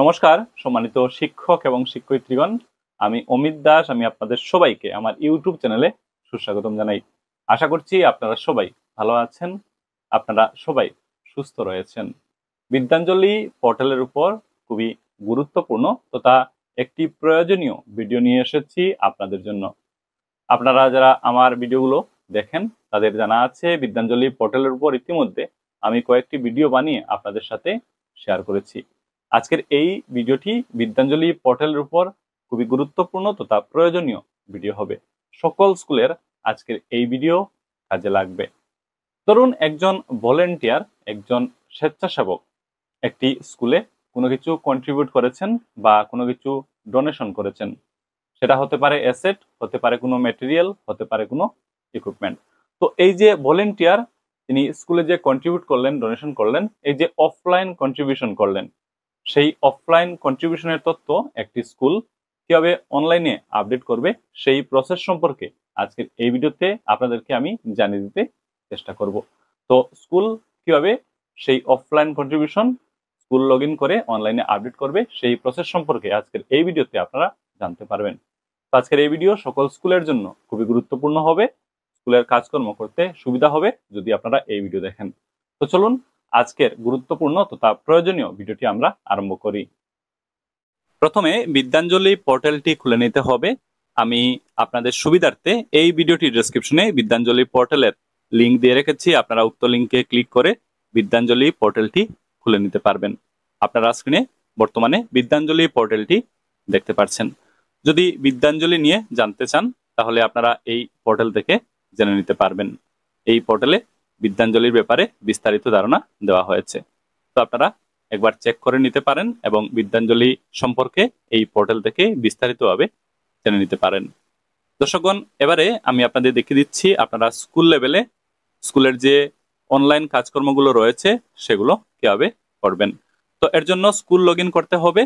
নমস্কার সম্মানিত শিক্ষক এবং শিক্ষয়িত্রীগণ, আমি অমিত দাস। আমি আপনাদের সবাইকে আমার ইউটিউব চ্যানেলে সুস্বাগতম জানাই। আশা করছি আপনারা সবাই ভালো আছেন, আপনারা সবাই সুস্থ রয়েছেন। বিদ্যাঞ্জলি পোর্টালের উপর খুবই গুরুত্বপূর্ণ তথা একটি প্রয়োজনীয় ভিডিও নিয়ে এসেছি আপনাদের জন্য। আপনারা যারা আমার ভিডিওগুলো দেখেন তাদের জানা আছে বিদ্যাঞ্জলি পোর্টালের উপর ইতিমধ্যে আমি কয়েকটি ভিডিও বানিয়ে আপনাদের সাথে শেয়ার করেছি। আজকের এই ভিডিওটি বিদ্যাঞ্জলি পোর্টালের উপর খুবই গুরুত্বপূর্ণ তথা প্রয়োজনীয় ভিডিও হবে। সকল স্কুলের আজকের এই ভিডিও কাজে লাগবে। ধরুন একজন ভলেন্টিয়ার, একজন স্বেচ্ছাসেবক একটি স্কুলে কোনো কিছু কন্ট্রিবিউট করেছেন বা কোনো কিছু ডোনেশন করেছেন। সেটা হতে পারে অ্যাসেট, হতে পারে কোনো ম্যাটেরিয়াল, হতে পারে কোনো ইকুইপমেন্ট। তো এই যে ভলেন্টিয়ার, তিনি স্কুলে যে কন্ট্রিবিউট করলেন, ডোনেশন করলেন, এই যে অফলাইন কন্ট্রিবিউশন করলেন, সেই অফলাইন কন্ট্রিবিউশনের তথ্য একটি স্কুল কিভাবে অনলাইনে আপডেট করবে সেই প্রসেস সম্পর্কে আজকের এই ভিডিওতে আপনাদেরকে আমি জানিয়ে দিতে চেষ্টা করব। তো স্কুল কিভাবে সেই offline contribution school log in করে অনলাইনে আপডেট করবে সেই প্রসেস সম্পর্কে আজকের এই ভিডিওতে আপনারা জানতে পারবেন। তো আজকের এই ভিডিও সকল স্কুলের জন্য খুবই গুরুত্বপূর্ণ হবে, স্কুলের কাজকর্ম করতে সুবিধা হবে যদি আপনারা এই ভিডিও দেখেন। তো চলুন আজকের গুরুত্বপূর্ণ তথা প্রয়োজনীয় ভিডিওটি আমরা আরম্ভ করি। প্রথমে বিদ্যাঞ্জলি পোর্টালটি খুলে নিতে হবে। আমি আপনাদের সুবিধার্থে এই ভিডিওটির ডেসক্রিপশনে বিদ্যাঞ্জলি পোর্টালের লিঙ্ক দিয়ে রেখেছি। আপনারা উক্ত লিঙ্কে ক্লিক করে বিদ্যাঞ্জলি পোর্টালটি খুলে নিতে পারবেন। আপনারা স্ক্রিনে বর্তমানে বিদ্যাঞ্জলি পোর্টালটি দেখতে পাচ্ছেন। যদি বিদ্যাঞ্জলি নিয়ে জানতে চান তাহলে আপনারা এই পোর্টাল থেকে জেনে নিতে পারবেন। এই পোর্টালে বিদ্যাঞ্জলির ব্যাপারে বিস্তারিত ধারণা দেওয়া হয়েছে। তো আপনারা একবার চেক করে নিতে পারেন এবং বিদ্যাঞ্জলি সম্পর্কে এই পোর্টাল থেকে বিস্তারিতভাবে জেনে নিতে পারেন। দর্শকগণ, এবারে আমি আপনাদের দেখিয়ে দিচ্ছি আপনারা স্কুল লেভেলে স্কুলের যে অনলাইন কাজকর্মগুলো রয়েছে সেগুলো কিভাবে করবেন। তো এর জন্য স্কুল লগ ইন করতে হবে।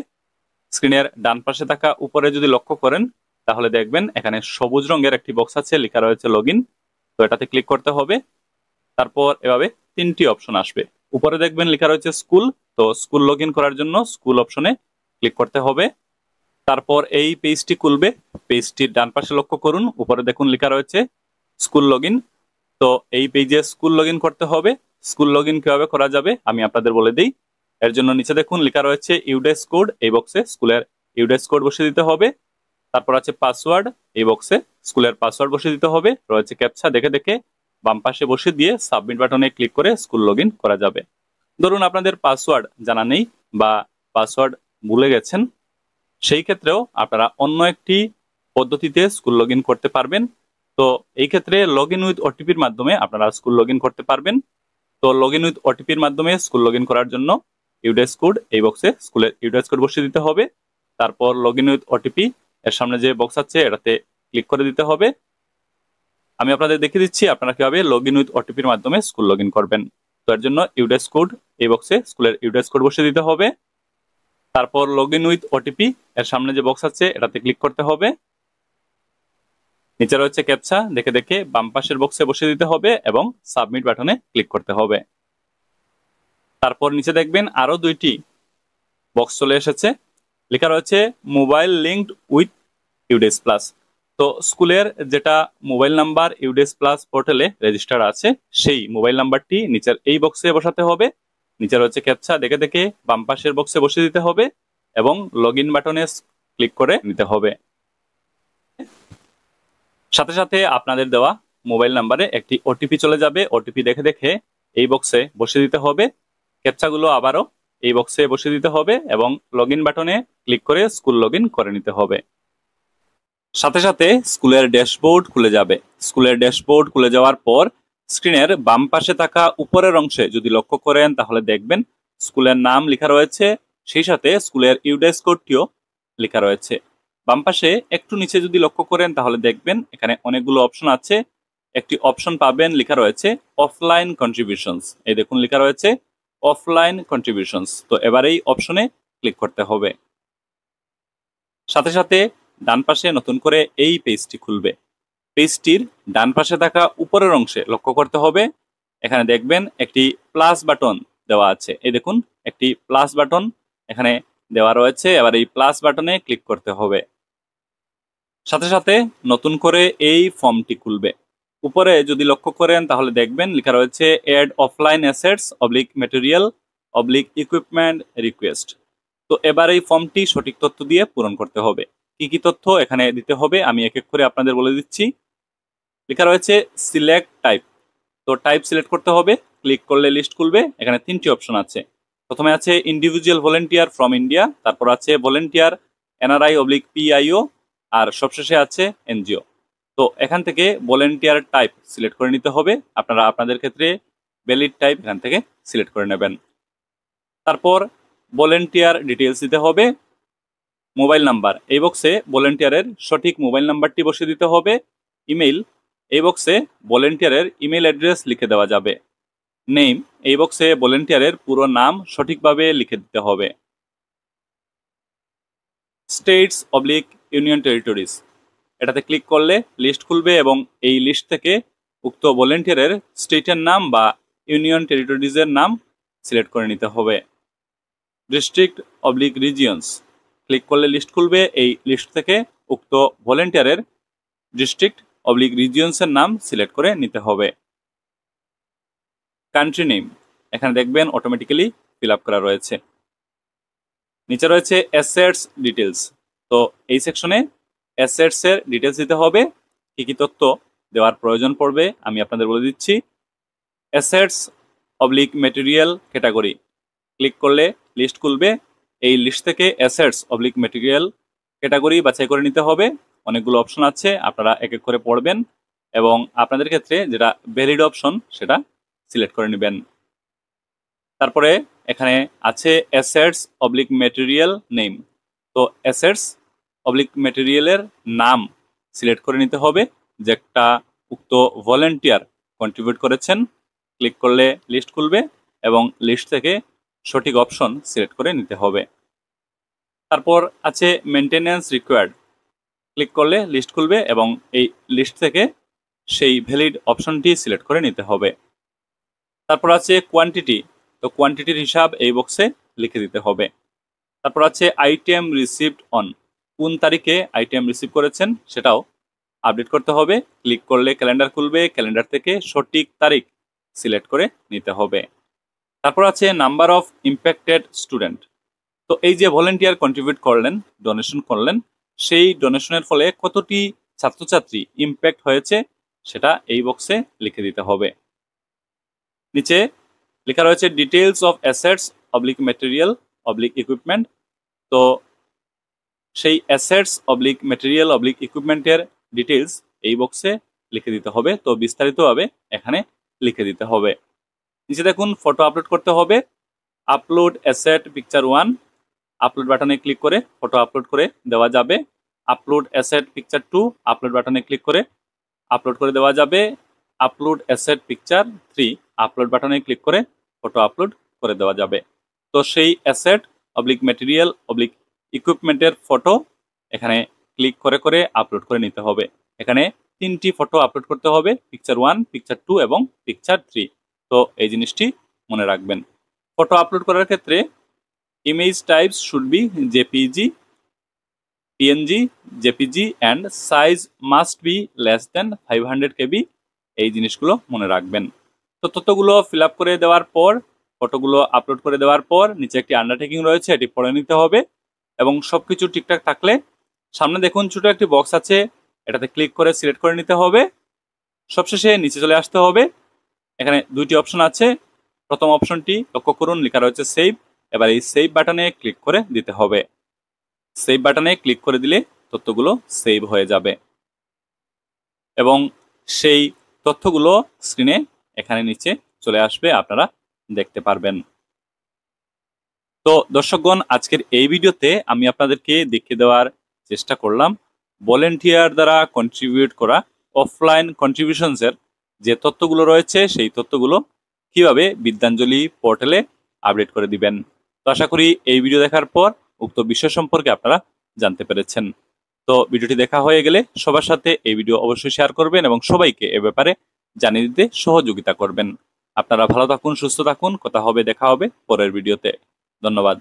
স্ক্রিনের ডান পাশে থাকা উপরে যদি লক্ষ্য করেন তাহলে দেখবেন এখানে সবুজ রঙের একটি বক্স আছে, লেখা রয়েছে লগ ইন। তো এটাতে ক্লিক করতে হবে। তারপর এভাবে তিনটি অপশন আসবে। উপরে দেখবেন লেখা রয়েছে স্কুল, তো স্কুল লগ ইন করার জন্য স্কুল অপশনে ক্লিক করতে হবে। তারপর এই পেজটি খুলবে। পেজটির ডান পাশে লক্ষ্য করুন, উপরে দেখুন লেখা রয়েছে স্কুল লগ ইন। তো এই পেজে স্কুল লগ ইন করতে হবে। স্কুল লগ ইন কিভাবে করা যাবে আমি আপনাদের বলে দিই। এর জন্য নিচে দেখুন লেখা রয়েছে ইউডেস কোড, এই বক্সে স্কুলের ইউডেস কোড বসিয়ে দিতে হবে। তারপর আছে পাসওয়ার্ড, এই বক্সে স্কুলের পাসওয়ার্ড বসিয়ে দিতে হবে। রয়েছে ক্যাপচা, দেখে দেখে বাম পাশে বসিয়ে দিয়ে সাবমিট বাটনে ক্লিক করে স্কুল লগ ইন করা যাবে। ধরুন আপনাদের পাসওয়ার্ড জানা নেই বা পাসওয়ার্ড ভুলে গেছেন, সেই ক্ষেত্রেও আপনারা অন্য একটি পদ্ধতিতে স্কুল লগ ইন করতে পারবেন। তো এই ক্ষেত্রে লগ ইন উইথ ওটিপির মাধ্যমে আপনারা স্কুল লগ ইন করতে পারবেন। তো লগ ইন উইথ ওটিপির মাধ্যমে স্কুল লগ ইন করার জন্য ইউডেস কোড, এই বক্সে স্কুলের ইউডেস কোড বসিয়ে দিতে হবে। তারপর লগ ইন উইথ ওটিপি এর সামনে যে বক্স আছে এটাতে ক্লিক করে দিতে হবে। আমি আপনাদের দেখিয়ে দিচ্ছি আপনারা কিভাবে লগ ইন উইথ ওটিপির মাধ্যমে স্কুল লগ ইন করবেন। তো এর জন্য ইউডেস কোড, এই বক্সে স্কুলের ইউডেস কোড বসিয়ে দিতে হবে। তারপর লগ ইন উইথ ওটিপি এর সামনে যে বক্স আছে এটাতে ক্লিক করতে হবে। নিচে রয়েছে ক্যাপচা, দেখে দেখে বাম পাশের বক্সে বসিয়ে দিতে হবে এবং সাবমিট বাটনে ক্লিক করতে হবে। তারপর নিচে দেখবেন আরো দুইটি বক্স চলে এসেছে, লেখা রয়েছে মোবাইল লিঙ্কড উইথ ইউডেস প্লাস। তো স্কুলের যেটা মোবাইল নাম্বার ইউডেস প্লাস পোর্টালে রেজিস্টার আছে সেই মোবাইল নাম্বারটি নিচের এই বক্সে বসাতে হবে। নিচে রয়েছে ক্যাপচা, দেখে দেখে বাম পাশের বক্সে বসিয়ে দিতে হবে এবং লগ ইন বাটনে ক্লিক করে নিতে হবে। সাথে সাথে আপনাদের দেওয়া মোবাইল নাম্বারে একটি ওটিপি চলে যাবে। ওটিপি দেখে দেখে এই বক্সে বসিয়ে দিতে হবে। ক্যাপচাগুলো আবারও এই বক্সে বসিয়ে দিতে হবে এবং লগ ইন বাটনে ক্লিক করে স্কুল লগ ইন করে নিতে হবে। সাথে সাথে স্কুলের ড্যাশবোর্ড খুলে যাবে। স্কুলের ড্যাশবোর্ড খুলে যাওয়ার পর স্ক্রিনের বাম পাশে থাকা উপরের অংশে যদি লক্ষ্য করেন তাহলে দেখবেন স্কুলের নাম লেখা রয়েছে, সেই সাথে স্কুলের ইউডেস কোডটিও লেখা রয়েছে। বাম পাশে একটু নিচে যদি লক্ষ্য করেন তাহলে দেখবেন এখানে অনেকগুলো অপশন আছে। একটি অপশন পাবেন লেখা রয়েছে অফলাইন কন্ট্রিবিউশনস, এই দেখুন লেখা রয়েছে অফলাইন কন্ট্রিবিউশনস। তো এবার এই অপশনে ক্লিক করতে হবে। সাথে সাথে ডান পাশে নতুন করে এই পেজটি খুলবে। পেজটির ডান পাশে থাকা উপরের অংশে লক্ষ্য করতে হবে, এখানে দেখবেন একটি প্লাস বাটন দেওয়া আছে। এই দেখুন একটি প্লাস বাটন এখানে দেওয়া রয়েছে। এবার এই প্লাস বাটনে ক্লিক করতে হবে। সাথে সাথে নতুন করে এই ফর্মটি খুলবে। উপরে যদি লক্ষ্য করেন তাহলে দেখবেন লেখা রয়েছে add offline assets oblique material oblique equipment request. তো এবার এই ফর্মটি সঠিক তথ্য দিয়ে পূরণ করতে হবে। কি কি তথ্য এখানে দিতে হবে আমি এক এক করে আপনাদের বলে দিচ্ছি। লেখা রয়েছে সিলেক্ট টাইপ। তো টাইপ সিলেক্ট করতে হবে। ক্লিক করলে লিস্ট খুলবে। এখানে 3টি অপশন আছে। প্রথমে আছে ইন্ডিভিজুয়াল ভলেন্টিয়ার ফ্রম ইন্ডিয়া, তারপর আছে ভলেন্টিয়ার এনআরআই অবলিক পিআইও, আর সবশেষে আছে এনজিও। তো এখান থেকে ভলেন্টিয়ার টাইপ সিলেক্ট করে নিতে হবে। আপনারা আপনাদের ক্ষেত্রে ভ্যালিড টাইপ এখান থেকে সিলেক্ট করে নেবেন। তারপর ভলেন্টিয়ার ডিটেলস দিতে হবে। মোবাইল নাম্বার, এই বক্সে ভলেন্টিয়ারের সঠিক মোবাইল নাম্বারটি বসিয়ে দিতে হবে। ইমেইল, এই বক্সে ভলেন্টিয়ারের ইমেইল অ্যাড্রেস লিখে দেওয়া যাবে। নেম, এই বক্সে ভলেন্টিয়ারের পুরো নাম সঠিকভাবে লিখে দিতে হবে। স্টেটস অবলিক ইউনিয়ন টেরিটরিজ, এটাতে ক্লিক করলে লিস্ট খুলবে এবং এই লিস্ট থেকে উক্ত ভলেন্টিয়ারের স্টেটের নাম বা ইউনিয়ন টেরিটরিজের নাম সিলেক্ট করে নিতে হবে। ডিস্ট্রিক্ট অবলিক রিজিয়ন্স, ক্লিক করলে লিস্ট খুলবে। এই লিস্ট থেকে উক্ত ভলেন্টিয়ারের ডিস্ট্রিক্ট অবলিক রিজিয়ন্সের নাম সিলেক্ট করে নিতে হবে। কান্ট্রি নেম, এখানে দেখবেন অটোমেটিক্যালি ফিল আপ করা রয়েছে। নিচে রয়েছে অ্যাসেটস ডিটেলস। তো এই সেকশনে অ্যাসেটস এর ডিটেলস দিতে হবে। কি কি তথ্য দেওয়ার প্রয়োজন পড়বে আমি আপনাদের বলে দিচ্ছি। Assets oblique material category, click করলে লিস্ট খুলবে। এই লিস্ট থেকে অ্যাসেটস অবলিক ম্যাটেরিয়াল ক্যাটাগরি বাছাই করে নিতে হবে। অনেকগুলো অপশন আছে, আপনারা এক এক করে পড়বেন এবং আপনাদের ক্ষেত্রে যেটা ভ্যালিড অপশন সেটা সিলেক্ট করে নেবেন। তারপরে এখানে আছে অ্যাসেটস অবলিক ম্যাটেরিয়াল নেম। তো অ্যাসেটস অবলিক ম্যাটেরিয়ালের নাম সিলেক্ট করে নিতে হবে যেটা উক্ত ভলেন্টিয়ার কন্ট্রিবিউট করেছেন। ক্লিক করলে লিস্ট খুলবে এবং লিস্ট থেকে সঠিক অপশন সিলেক্ট করে নিতে হবে। তারপর আছে মেনটেন্যান্স রিকোয়ার্ড, ক্লিক করলে লিস্ট খুলবে এবং এই লিস্ট থেকে সেই ভ্যালিড অপশনটি সিলেক্ট করে নিতে হবে। তারপর আছে কোয়ান্টিটি, তো কোয়ান্টিটির হিসাব এই বক্সে লিখে দিতে হবে। তারপর আছে আইটেম রিসিভড অন, কোন তারিখে আইটেম রিসিভ করেছেন সেটাও আপডেট করতে হবে। ক্লিক করলে ক্যালেন্ডার খুলবে, ক্যালেন্ডার থেকে সঠিক তারিখ সিলেক্ট করে নিতে হবে। তারপর আছে নাম্বার অফ ইম্প্যাক্টেড স্টুডেন্ট। তো এই যে ভলেন্টিয়ার কন্ট্রিবিউট করলেন, ডোনেশন করলেন, সেই ডোনেশনের ফলে কতটি ছাত্রছাত্রী ইম্প্যাক্ট হয়েছে সেটা এই বক্সে লিখে দিতে হবে। নিচে লেখা রয়েছে details of assets oblique material oblique equipment. তো সেই অ্যাসেটস অবলিক ম্যাটেরিয়াল অবলিক ইকুইপমেন্টের ডিটেলস এই বক্সে লিখে দিতে হবে। তো বিস্তারিতভাবে এখানে লিখে দিতে হবে। নিচে দেখুন ফটো আপলোড করতে হবে। আপলোড অ্যাসেট পিকচার 1, আপলোড বাটনে ক্লিক করে ফটো আপলোড করে দেওয়া যাবে। আপলোড অ্যাসেট পিকচার 2, আপলোড বাটনে ক্লিক করে আপলোড করে দেওয়া যাবে। আপলোড অ্যাসেট পিকচার 3, আপলোড বাটনে ক্লিক করে ফটো আপলোড করে দেওয়া যাবে। তো সেই অ্যাসেট অবলিক ম্যাটেরিয়াল অবলিক ইকুইপমেন্টের ফটো এখানে ক্লিক করে করে আপলোড করে নিতে হবে। এখানে 3টি ফটো আপলোড করতে হবে, পিকচার 1, পিকচার 2 এবং পিকচার 3। তো এই জিনিসটি মনে রাখবেন। ফটো আপলোড করার ক্ষেত্রে image types should be JPG, PNG, JPG and size must be less than 500 KB। এই জিনিসগুলো মনে রাখবেন। তো তথ্যগুলো ফিল আপ করে দেওয়ার পর, ফটোগুলো আপলোড করে দেওয়ার পর নিচে একটি আন্ডারটেকিং রয়েছে, এটি পড়ে নিতে হবে এবং সবকিছু ঠিকঠাক থাকলে সামনে দেখুন ছোট একটি বক্স আছে, এটাতে ক্লিক করে সিলেক্ট করে নিতে হবে। সবশেষে নিচে চলে আসতে হবে। এখানে 2টি অপশন আছে। প্রথম অপশনটি লক্ষ্য করুন, লেখা রয়েছে সেভ। এবার এই সেভ বাটনে ক্লিক করে দিতে হবে। সেভ বাটনে ক্লিক করে দিলে তথ্যগুলো সেভ হয়ে যাবে এবং সেই তথ্যগুলো স্ক্রিনে এখানে নিচে চলে আসবে, আপনারা দেখতে পারবেন। তো দর্শকগণ, আজকের এই ভিডিওতে আমি আপনাদেরকে দেখিয়ে দেওয়ার চেষ্টা করলাম ভলেন্টিয়ার দ্বারা কন্ট্রিবিউট করা অফলাইন কন্ট্রিবিউশনসের যে তথ্যগুলো রয়েছে সেই তথ্যগুলো কিভাবে বিদ্যাঞ্জলি পোর্টালে আপডেট করে দিবেন। তো আশা করি এই ভিডিও দেখার পর উক্ত বিষয় সম্পর্কে আপনারা জানতে পেরেছেন। তো ভিডিওটি দেখা হয়ে গেলে সবার সাথে এই ভিডিও অবশ্যই শেয়ার করবেন এবং সবাইকে এ ব্যাপারে জানিয়ে দিতে সহযোগিতা করবেন। আপনারা ভালো থাকুন, সুস্থ থাকুন। কথা হবে, দেখা হবে পরের ভিডিওতে। ধন্যবাদ।